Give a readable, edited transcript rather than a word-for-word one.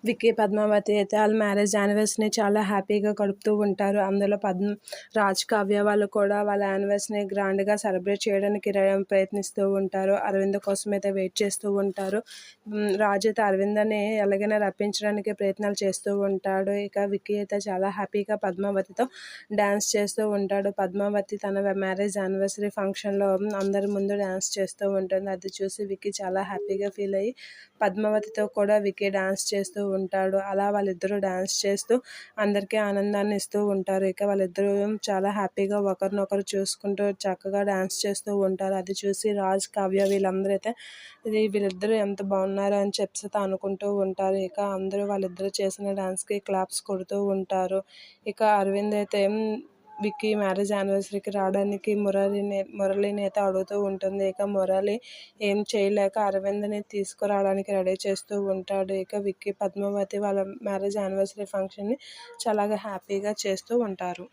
విక్కీ, పద్మావతి అయితే ఆళ్ళ మ్యారేజ్ యానివర్సరీని చాలా హ్యాపీగా గడుపుతూ ఉంటారు. అందులో రాజ్, కావ్య వాళ్ళు కూడా వాళ్ళ యానివర్సరీని గ్రాండ్‌గా సెలబ్రేట్ చేయడానికి ప్రయత్నిస్తూ ఉంటారు. అరవింద కోసం అయితే వెయిట్ చేస్తూ ఉంటారు. రాజ్ అయితే అరవిందని ఎలాగైనా రప్పించడానికి ప్రయత్నాలు చేస్తూ ఉంటాడు. ఇక విక్కీ అయితే చాలా హ్యాపీగా పద్మావతితో డ్యాన్స్ చేస్తూ ఉంటాడు. పద్మావతి తన మ్యారేజ్ యానివర్సరీ ఫంక్షన్‌లో అందరి ముందు డ్యాన్స్ చేస్తూ ఉంటుంది. అది చూసి విక్కీ చాలా హ్యాపీగా ఫీల్ అయ్యి పద్మావతితో కూడా విక్కీ డ్యాన్స్ చేస్తూ ఉంటాడు. అలా వాళ్ళిద్దరూ డ్యాన్స్ చేస్తూ అందరికీ ఆనందాన్ని ఇస్తూ ఉంటారు. ఇక వాళ్ళిద్దరూ చాలా హ్యాపీగా ఒకరినొకరు చూసుకుంటూ చక్కగా డ్యాన్స్ చేస్తూ ఉంటారు. అది చూసి రాజ్, కావ్య వీళ్ళందరూ అయితే వీళ్ళిద్దరూ ఎంత బాగున్నారు అని చెప్పేసి అనుకుంటూ ఉంటారు. ఇక అందరూ వాళ్ళిద్దరూ చేసిన డ్యాన్స్‌కి క్లాప్స్ కొడుతూ ఉంటారు. ఇక అరవింద్ అయితే విక్కీ మ్యారేజ్ యానివర్సరీకి రావడానికి మురళిని అయితే అడుగుతూ ఉంటుంది. ఇక మురళి ఏం చేయలేక అరవింద్‌ని తీసుకురావడానికి రెడీ చేస్తూ ఉంటాడు. ఇక విక్కీ, పద్మావతి వాళ్ళ మ్యారేజ్ యానివర్సరీ ఫంక్షన్‌ని చాలా హ్యాపీగా చేస్తూ ఉంటారు.